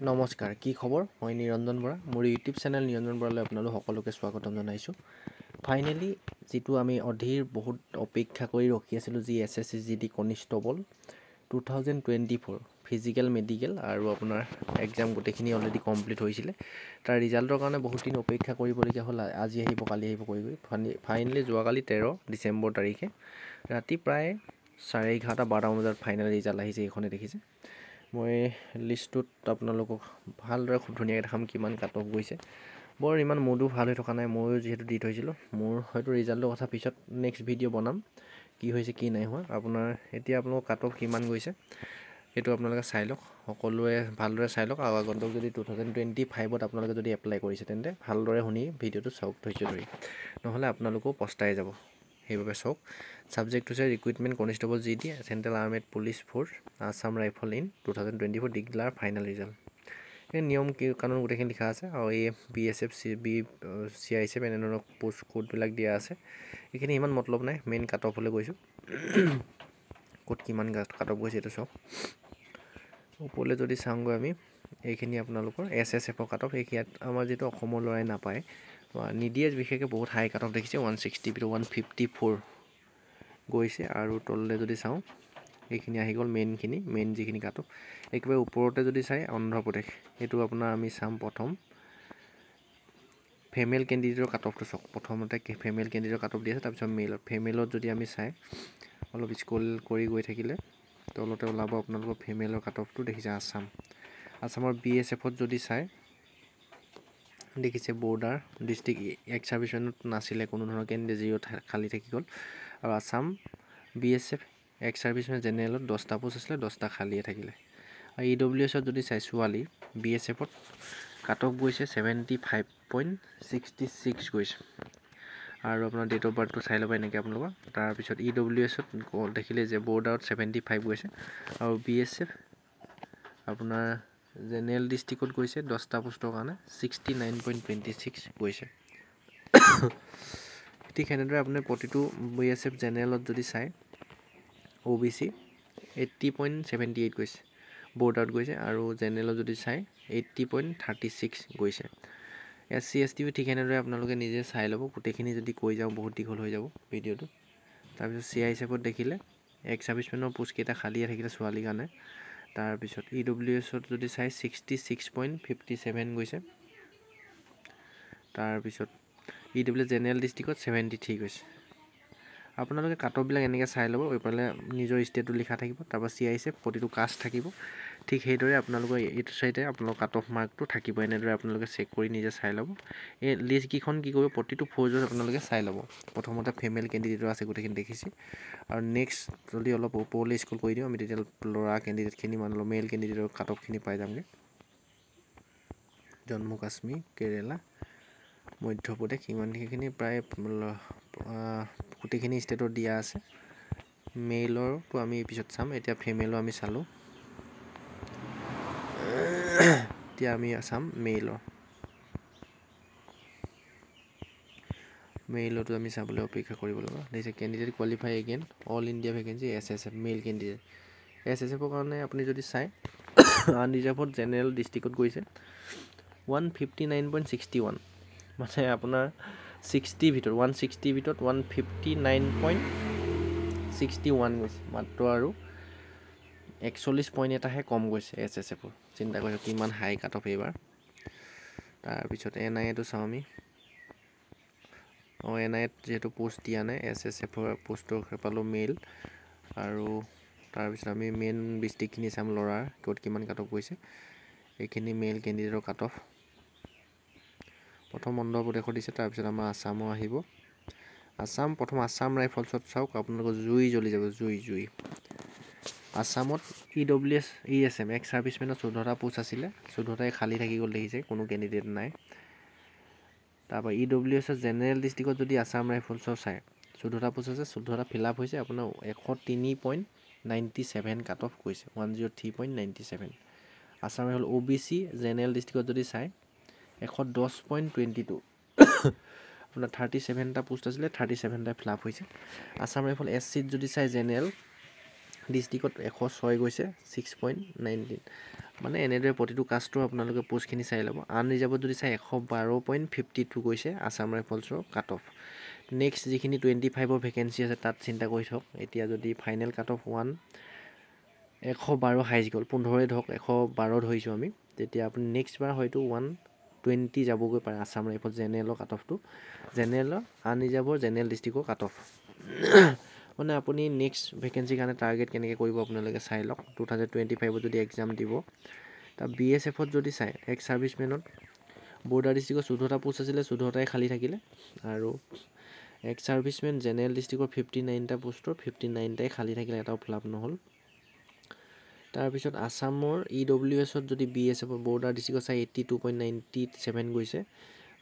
নমস্কাৰ, কি খবৰ? মই নিৰঞ্জন বৰা। মোৰ ইউটিউব চেনেল নিৰঞ্জন বৰালৈ আপোনালোক সকলোকে স্বাগতম জনাইছোঁ। ফাইনেলি যিটো আমি অধীৰ বহুত অপেক্ষা কৰি ৰখি আছিলোঁ, যি SSCGD কনিষ্টবল 2024 ফিজিকেল মেডিকেল আৰু আপোনাৰ এক্সাম গোটেইখিনি অলৰেডি কমপ্লিট হৈছিলে। তাৰ ৰিজাল্টৰ কাৰণে বহুত দিন অপেক্ষা কৰিবলগীয়া হ'ল। আজি আহিব, কালি আহিব কৰি ফাইনেলি যোৱাকালি 13 ডিচেম্বৰ তাৰিখে ৰাতি প্ৰায় 11:30-12 বজাত ফাইনেল ৰিজাল্ট আহিছে। এইখনে দেখিছে। মই লিষ্টটোত আপোনালোকক ভালদৰে খুব ধুনীয়াকৈ দেখাম কিমান কাট অফ গৈছে। বৰ ইমান মুডো ভাল হৈ থকা নাই, ময়ো যিহেতু দি থৈছিলোঁ। মোৰ হয়তো ৰিজাল্টৰ কথা পিছত নেক্সট ভিডিঅ' বনাম, কি হৈছে কি নাই হোৱা। এতিয়া আপোনালোকৰ কাট অফ কিমান গৈছে সেইটো আপোনালোকে চাই লওক, সকলোৱে ভালদৰে চাই লওক। আৰু আগন্তুক যদি 2025ত আপোনালোকে যদি এপ্লাই কৰিছে তেন্তে ভালদৰে শুনি ভিডিঅ'টো চাওক ধৈৰ্য ধৰি, নহ'লে আপোনালোকেও পস্তাই যাব। সেইবাবে চাওক। ছাবজেক্ট হৈছে recruitment constable GD central armed police force Assam Rifle in 2024 declare final result. এই নিয়ম কানুন গোটেইখিনি লিখা আছে আৰু এই BSF CISF এনেধৰণৰ পোষ্ট কোডবিলাক দিয়া আছে। এইখিনি ইমান মতলব নাই, মেইন কাট অফলৈ গৈছোঁ। ক'ত কিমান কাট অফ গৈছে এইটো চাওক। ওপৰলৈ যদি চাওঁগৈ আমি, এইখিনি আপোনালোকৰ SSFৰ কাট অফ। ইয়াত আমাৰ যিটো অসমৰ ল'ৰাই নাপায়, নিদিয়ে বিশেষকৈ বহুত হাই কাট অফ দেখিছে। 160 154 গৈছে। আৰু তললৈ যদি চাওঁ, এইখিনি আহি গ'ল মেইন যিখিনি কাট অফ। একেবাৰে ওপৰতে যদি চাই অন্ধ্ৰপ্ৰদেশ, সেইটো আপোনাৰ আমি চাম প্ৰথম ফিমেল কেণ্ডিডেটৰ কাট অফটো চাওক। প্ৰথমতে ফিমেল কেণ্ডিডেটৰ কাট অফ দি আছে, তাৰপিছত ফিমেলত যদি আমি চাই অলপ স্ক্ৰল কৰি গৈ থাকিলে তলতে ওলাব আপোনালোকৰ ফিমেলৰ কাট অফটো দেখিছে। আছামৰ BSFত যদি চাই দেখিছে বৰ্ডাৰ ডিষ্ট্ৰিক্ট এক্স ছাৰ্ভিচমেনত নাছিলে কোনো ধৰণৰ কেণ্ডিডেট, 0 খালী থাকি গ'ল। আৰু আছাম BSF এক্স ছাৰ্ভিচমেন জেনেৰেলত 10টা পোষ্ট আছিলে, 10টা খালীয়ে থাকিলে। আৰু EWSত যদি চাই ছোৱালী BSFত কাট অফ গৈছে 75.66 গৈছে। আৰু আপোনাৰ ডেট অফ বাৰ্থটো চাই ল'ব এনেকৈ আপোনালোকৰ। তাৰপিছত EWSত দেখিলে যে বৰ্ডাৰত 75 গৈছে। আৰু BSF আপোনাৰ জেনেৰেল ডিষ্ট্ৰিক্টত গৈছে 10টা পোষ্টৰ কাৰণে 69.26 গৈছে। ঠিক সেনেদৰে আপুনি প্ৰতিটো BSF জেনেৰেলত যদি চাই OBC 80.78 গৈছে, বৰ্ডাৰত গৈছে। আৰু জেনেৰেলত যদি চাই 80.36 গৈছে। SC ST ঠিক এনেদৰে আপোনালোকে নিজে চাই ল'ব। গোটেইখিনি যদি কৈ যাওঁ বহুত দীঘল হৈ যাব ভিডিঅ'টো। তাৰপিছত CISFত দেখিলে এক্স ছাৰ্ভিচমেনৰ পোষ্টকেইটা খালীয়ে থাকিলে ছোৱালীৰ কাৰণে। তাৰপিছত EWSত যদি চাই 66.57 গৈছে। তাৰপিছত EWS জেনেৰেল ডিষ্ট্ৰিক্টত 73 গৈছে। আপোনালোকে কাট অফবিলাক এনেকৈ চাই ল'ব। এইফালে নিজৰ ষ্টেটটো লিখা থাকিব, তাৰপৰা CISF প্ৰতিটো কাষ্ট থাকিব। ঠিক সেইদৰে আপোনালোকৰ এইটো চাইডে আপোনালোকৰ কাট অফ মাৰ্কটো থাকিব। এনেদৰে আপোনালোকে চেক কৰি নিজে চাই ল'ব। এই লিষ্টকেইখন কি কৰিব, প্ৰতিটো ফ'ৰ্জত আপোনালোকে চাই ল'ব। প্ৰথমতে ফিমেল কেণ্ডিডেটৰ আছে, গোটেইখিনি দেখিছে। আৰু নেক্সট যদি অলপ ওপৰলৈ স্ক্ৰল কৰি দিওঁ আমি, তেতিয়া ল'ৰা কেণ্ডিডেটখিনি মেল কেণ্ডিডেটৰ কাট অফখিনি পাই যামগৈ। জম্মু কাশ্মীৰ, কেৰেলা, মধ্যপ্ৰদেশ, ইমানখিনি প্ৰায় গোটেইখিনি ষ্টেটত দিয়া আছে। মেইলৰটো আমি পিছত চাম, এতিয়া ফিমেলৰ আমি চালোঁ। এতিয়া আমি চাম মেইলতো আমি চাবলৈ অপেক্ষা কৰিব লগা। দেখিছে candidate qualify again all India vacancy SSF male candidate. SSFৰ কাৰণে আপুনি যদি চাই আনৰিজাৰ্ভত জেনেৰেল ডিষ্ট্ৰিক্টত গৈছে 159.61, মানে আপোনাৰ 160 ভিতৰত 159.61 গৈছে মাত্ৰ। আৰু 41 পইণ্ট এটাহে কম গৈছে SSFৰ। চিন্তা কৰিছোঁ কিমান হাই কাট অফ এইবাৰ। তাৰপিছত NIAটো চাওঁ আমি। NIAত যিহেতু পোষ্ট দিয়া নাই, SSFৰ পোষ্টৰ পালোঁ মেইল। আৰু তাৰপিছত আমি মেইন ডিষ্ট্ৰিক্টখিনি চাম ল'ৰাৰ ক'ত কিমান কাট অফ গৈছে। এইখিনি মেইল কেণ্ডিডেটৰ কাট অফ। প্ৰথম অন্ধ্ৰপ্ৰদেশত দিছে, তাৰপিছত আমাৰ আছামৰ আহিব। প্ৰথম আছাম ৰাইফলছত চাওক, আপোনালোকৰ জুই জ্বলি যাব। জুই আছামত EWS ESM এক্স ছাৰ্ভিচমেনৰ 14টা পোষ্ট আছিলে, 14টাই খালী থাকি গ'ল দেখিছে, কোনো কেণ্ডিডেট নাই। তাৰপৰা EWSৰ জেনেৰেল ডিষ্ট্ৰিক্টত যদি আছাম ৰাইফলছৰ চাই 14টা পোষ্ট আছে, 14টা ফিল আপ হৈছে। আপোনাৰ 103.97 কাট অফ গৈছে, 103.97। আছাম ৰাইফল OBC জেনেৰেল ডিষ্ট্ৰিক্টত যদি চাই 110.22। আপোনাৰ 37টা পোষ্ট আছিলে, 37টাই ফিল আপ হৈছে। আছাম ৰাইফল SCত যদি চাই জেনেৰেল ডিষ্ট্ৰিক্টত 106 গৈছে 6.19 মানে এনেদৰে প্ৰতিটো কাষ্টৰ আপোনালোকে পোষ্টখিনি চাই ল'ব আনৰিজাৰ্ভত যদি চাই 112.52 গৈছে আছাম ৰাইফলছৰ কাট অফ নেক্সট যিখিনি 25ৰ ভেকেঞ্চি আছে তাত চিন্তা কৰি থওক এতিয়া যদি ফাইনেল কাট অফ 112 হাইজ গ'ল 15 ধৰক 112 ধৰিছোঁ আমি তেতিয়া আপুনি নেক্সট বাৰ হয়তো 120 যাবগৈ পাৰে আছাম ৰাইফল জেনেৰেলৰ কাট অফটো জেনেৰেলৰ আনৰিজাৰ্ভৰ জেনেৰেল ডিষ্ট্ৰিক্টৰ কাট অফ মানে আপুনি নেক্সট ভেকেঞ্চিৰ কাৰণে টাৰ্গেট কেনেকৈ কৰিব আপোনালোকে চাই লওক 2025ত যদি এক্সাম দিব তাৰ BSFত যদি চাই এক্স ছাৰ্ভিচমেনত বৰ্ডাৰ ডিষ্ট্ৰিক্টৰ 14টা পোষ্ট আছিলে 14টাই খালী থাকিলে আৰু এক্স ছাৰ্ভিচমেন জেনেৰেল ডিষ্ট্ৰিক্টৰ 59টা পোষ্টৰ 59টাই খালী থাকিলে এটাও ফিল আপ নহ'ল তাৰপিছত আছামৰ EWSত যদি BSF বৰ্ডাৰ ডিষ্ট্ৰিক্টত চাই 82.97 গৈছে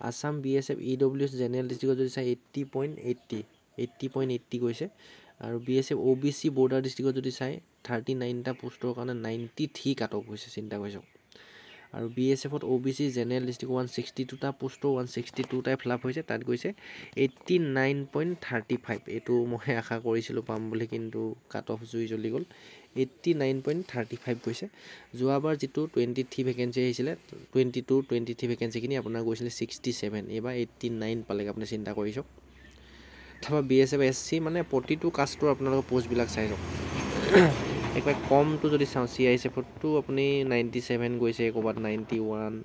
আছাম BSF EWS জেনেৰেল ডিষ্ট্ৰিক্টত যদি চাই 80.80 গৈছে আৰু BSF OBC বৰ্ডাৰ ডিষ্ট্ৰিক্টত যদি চাই 39টা পোষ্টৰ কাৰণে 93 কাট অফ হৈছে চিন্তা কৰিছোঁ আৰু BSFত OBC জেনেৰেল ডিষ্ট্ৰিক্ট 162টা পোষ্টৰ 162টাই ফিল আপ হৈছে তাত গৈছে 89.35 এইটো মই আশা কৰিছিলোঁ পাম বুলি কিন্তু কাট অফ জুই জ্বলি গ'ল 89.35 গৈছে যোৱাবাৰ যিটো 23 ভেকেঞ্চি আহিছিলে 23 ভেকেঞ্চিখিনি আপোনাৰ গৈছিলে 67 এইবাৰ 89 পালেগৈ আপুনি চিন্তা কৰিছোঁ অথবা BSF SC মানে প্ৰতিটো কাষ্টৰ আপোনালোকৰ পোষ্টবিলাক চাই লওক একবাৰ কমটো যদি চাওঁ CISFতো আপুনি 97 গৈছে ক'ৰবাত 91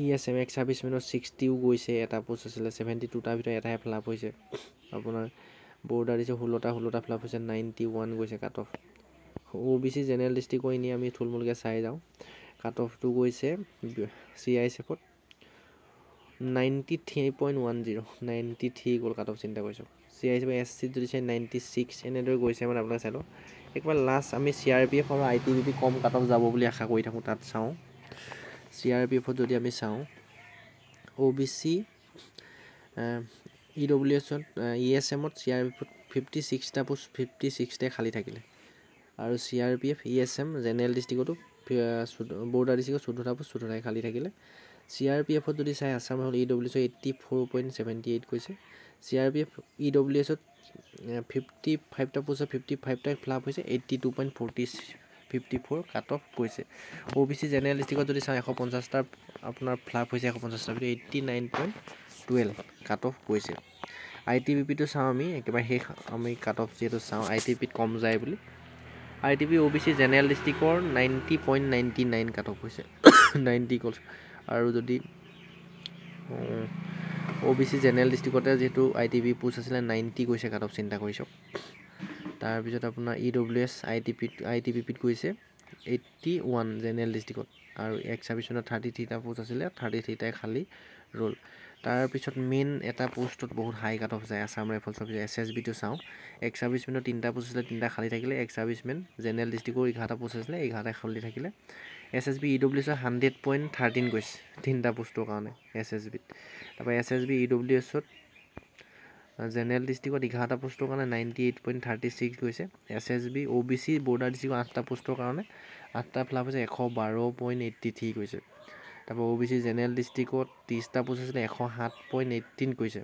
ESM এক্স ছাৰ্ভিচমেনত 60ও গৈছে এটা পোষ্ট আছিলে 72টাৰ ভিতৰত এটাই ফিল আপ হৈছে আপোনাৰ বৰ্ডাৰ দিছে 16টা ফিল আপ হৈছে 91 গৈছে কাট অফ OBC জেনেৰেল ডিষ্ট্ৰিক্টৰ এনেই আমি থুলমূলকৈ চাই যাওঁ কাট অফটো গৈছে CISFত 93.10 93 গ'ল কাট অফ চিন্তা কৰিছোঁ CISF SCত যদি চাই 96 এনেদৰে গৈছে মানে আপোনালোকে চাই লওক একবাৰ লাষ্ট আমি CRPF আৰু ITBP কম কাট অফ যাব বুলি আশা কৰি থাকোঁ তাত চাওঁ CRPFত যদি আমি চাওঁ OBC EWSত ESMত CRPFত 56টা পোষ্ট 56টাই খালী থাকিলে আৰু CRPF ESM জেনেৰেল ডিষ্ট্ৰিক্টতো বৰ্ডাৰ ডিষ্ট্ৰিক্টত 14টা পোষ্ট 14টাই খালী থাকিলে CRPFত যদি চাই আছাম হ'ল EWSত 84.78 গৈছে CRPF EWSত 55টা পোষ্ট 55টাই ফিল আপ হৈছে 82.54 কাট অফ গৈছে OBC জেনেৰেল ডিষ্ট্ৰিক্টত যদি চাওঁ 150টাৰ আপোনাৰ ফিল আপ হৈছে 150টাৰ ভিতৰত 89.12 কাট অফ গৈছে ITBPটো চাওঁ আমি একেবাৰে শেষ আমি কাট অফ যিহেতু চাওঁ ITBPত কম যায় বুলি ITB OBC জেনেৰেল ডিষ্ট্ৰিক্টৰ 90.99 কাট অফ হৈছে 90 গ'ল আৰু যদি OBC জেনেৰেল ডিষ্ট্ৰিক্টতে যিহেতু ITB পোষ্ট আছিলে 90 গৈছে কাট অফ চিন্তা কৰিছোঁ তাৰপিছত আপোনাৰ EWS ITBPত গৈছে 81 জেনেৰেল ডিষ্ট্ৰিক্টত আৰু এক্স ছাৰ্ভিচমেনত 33টা পোষ্ট আছিলে 33টাই খালী ৰ'ল তাৰপিছত মেইন এটা পোষ্টত বহুত হাই কাট অফ যায় আছাম ৰাইফলছৰ পিছত SSBটো চাওঁ এক্স ছাৰ্ভিচমেনত 3টা পোষ্ট আছিলে 3টা খালী থাকিলে এক্স ছাৰ্ভিচমেন জেনেৰেল ডিষ্ট্ৰিক্টৰ 11টা পোষ্ট আছিলে 11টাই খালী থাকিলে SSB EWSৰ 100.13 গৈছে 3টা পোষ্টৰ কাৰণে SSBত তাৰপৰা SSB EWSত জেনেৰেল ডিষ্ট্ৰিক্টত 11টা পোষ্টৰ কাৰণে 98.36 গৈছে SSB OBC বৰ্ডাৰ ডিষ্ট্ৰিক্টৰ 8টা পোষ্টৰ কাৰণে 8টা ফিল আপ হৈছে 112.83 গৈছে তাৰপৰা OBC জেনেৰেল ডিষ্ট্ৰিক্টত 30টা পোষ্ট আছিলে 107.18 গৈছে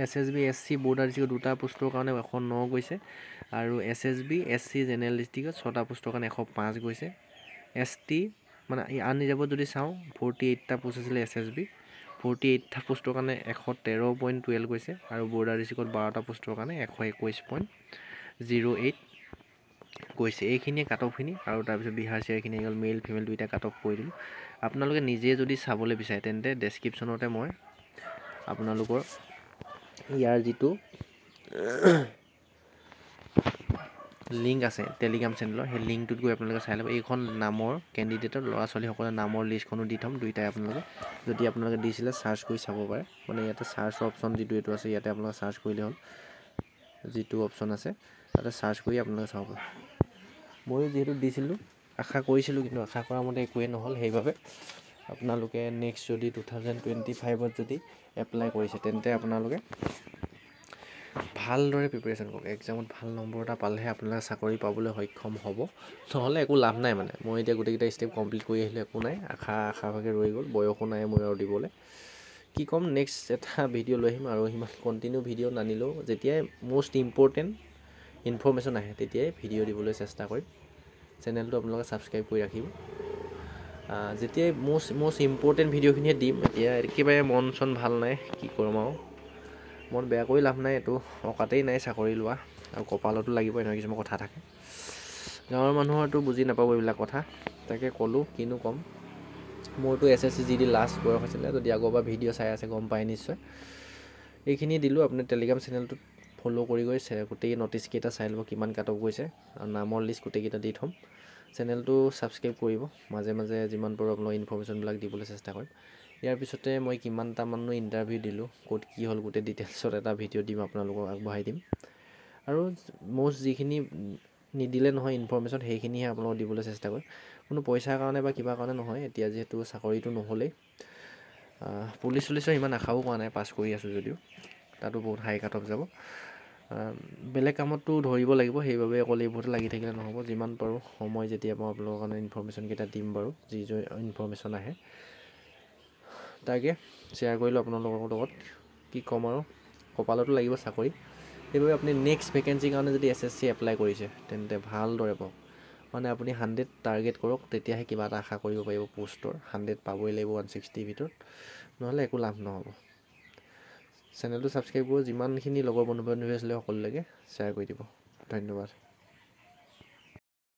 SSB SC বৰ্ডাৰ ডিষ্ট্ৰিক্টত 2টা পোষ্টৰ কাৰণে 109 গৈছে আৰু SSB SC জেনেৰেল ডিষ্ট্ৰিক্টত 6টা পোষ্টৰ কাৰণে 105 গৈছে ST মানে আনৰিজাৰ্ভত যদি চাওঁ 48টা পোষ্ট আছিলে SSB 48টা পোষ্টৰ কাৰণে 113.12 গৈছে আৰু বৰ্ডাৰ ডিষ্ট্ৰিক্টত 12টা পোষ্টৰ কাৰণে 121.08 গৈছে এইখিনিয়ে কাট অফখিনি আৰু তাৰপিছত বিহাৰ চিয়াৰখিনি গ'ল মেল ফিমেল দুইটা কাট অফ কৰি দিলোঁ আপোনালোকে নিজে যদি চাবলৈ বিচাৰে তেন্তে ডেছক্ৰিপশ্যনতে মই আপোনালোকৰ ইয়াৰ যিটো লিংক আছে টেলিগ্ৰাম চেনেলৰ সেই লিংকটোত গৈ আপোনালোকে চাই ল'ব এইখন নামৰ কেণ্ডিডেটৰ ল'ৰা ছোৱালীসকলৰ নামৰ লিষ্টখনো দি থ'ম দুইটাই আপোনালোকে যদি আপোনালোকে দিছিলে চাৰ্চ কৰি চাব পাৰে মানে ইয়াতে চাৰ্চৰ অপশ্যন যিটো এইটো আছে ইয়াতে আপোনালোকে চাৰ্চ কৰিলে হ'ল যিটো অপশ্যন আছে তাতে চাৰ্চ কৰি আপোনালোকে চাব পাৰে ময়ো যিহেতু দিছিলোঁ আশা কৰিছিলোঁ কিন্তু আশা কৰা মতে একোৱেই নহ'ল সেইবাবে আপোনালোকে নেক্সট যদি 2025ত যদি এপ্লাই কৰিছে তেন্তে আপোনালোকে ভালদৰে প্ৰিপেৰেশ্যন কৰক এক্সামত ভাল নম্বৰ এটা পালেহে আপোনালোকে চাকৰি পাবলৈ সক্ষম হ'ব নহ'লে একো লাভ নাই মানে মই এতিয়া গোটেইকেইটা ষ্টেপ কমপ্লিট কৰি আহিলোঁ একো নাই আশাভাগে ৰৈ গ'ল বয়সো নাই মই আৰু দিবলৈ কি ক'ম নেক্সট এটা ভিডিঅ' লৈ আহিম আৰু সিমান কণ্টিনিউ ভিডিঅ' নানিলেও যেতিয়াই মষ্ট ইম্পৰ্টেণ্ট ইনফৰমেশ্যন আহে তেতিয়াই ভিডিঅ' দিবলৈ চেষ্টা কৰিম। চেনেলটো আপোনালোকে ছাবস্ক্ৰাইব কৰি ৰাখিব। যেতিয়াই মষ্ট ইম্পৰ্টেণ্ট ভিডিঅ'খিনিয়ে দিম। এতিয়া একেবাৰে মন চন ভাল নাই, কি কৰিম আৰু। মন বেয়া কৰি লাভ নাই, এইটো অকাতেই নাই চাকৰি লোৱা, আৰু কপালতো লাগিব, এনেকুৱা কিছুমান কথা থাকে। গাঁৱৰ মানুহৰতো বুজি নাপাব এইবিলাক কথা, তাকে ক'লোঁ, কিনো ক'ম। মোৰতো SSCGD লাষ্ট বয়স হৈছিলে, যদি আগৰবাৰ ভিডিঅ' চাই আছে গম পায় নিশ্চয়। এইখিনি দিলোঁ। আপুনি টেলিগ্ৰাম চেনেলটোত ফ'ল' কৰি গৈ গোটেই ন'টিছকেইটা চাই ল'ব, কিমান কাট অফ গৈছে, আৰু নামৰ লিষ্ট গোটেইকেইটা দি থ'ম। চেনেলটো ছাবস্ক্ৰাইব কৰিব, মাজে মাজে যিমান পাৰোঁ আপোনাক ইনফৰমেশ্যনবিলাক দিবলৈ চেষ্টা কৰিম। ইয়াৰ পিছতে মই কিমানটামানো ইণ্টাৰভিউ দিলোঁ, ক'ত কি হ'ল গোটেই ডিটেইলছত এটা ভিডিঅ' দিম, আপোনালোকক আগবঢ়াই দিম। আৰু মষ্ট যিখিনি নিদিলে নহয় ইনফৰমেশ্যন, সেইখিনিহে আপোনালোকক দিবলৈ চেষ্টা কৰিম। কোনো পইচাৰ কাৰণে বা কিবা কাৰণে নহয়। এতিয়া যিহেতু চাকৰিটো নহ'লেই, পুলিচ চুলিচৰ ইমান আশাও কৰা নাই, পাছ কৰি আছোঁ যদিও, তাতো বহুত হাই কাট অফ যাব। বেলেগ কামতো ধৰিব লাগিব, সেইবাবে অকল এইবোৰতে লাগি থাকিলে নহ'ব। যিমান পাৰোঁ সময় যেতিয়া মই আপোনালোকৰ কাৰণে ইনফৰমেশ্যনকেইটা দিম বাৰু, যি ইনফৰমেশ্যন আহে তাকে শ্বেয়াৰ কৰিলোঁ আপোনালোকৰ লগত। কি ক'ম আৰু, কপালতো লাগিব চাকৰি। সেইবাবে আপুনি নেক্সট ভেকেঞ্চিৰ কাৰণে যদি SSC এপ্লাই কৰিছে, তেন্তে ভালদৰে পাওক। মানে আপুনি 100 টাৰ্গেট কৰক, তেতিয়াহে কিবা এটা আশা কৰিব পাৰিব পষ্টৰ। 100 পাবই লাগিব 160 ভিতৰত, নহ'লে একো লাভ নহ'ব। চেনেলটো ছাবস্ক্ৰাইব কৰিব, যিমানখিনি লগৰ বন্ধু বান্ধৱী আছিলে সকলোলৈকে শ্বেয়াৰ কৰি দিব। ধন্যবাদ।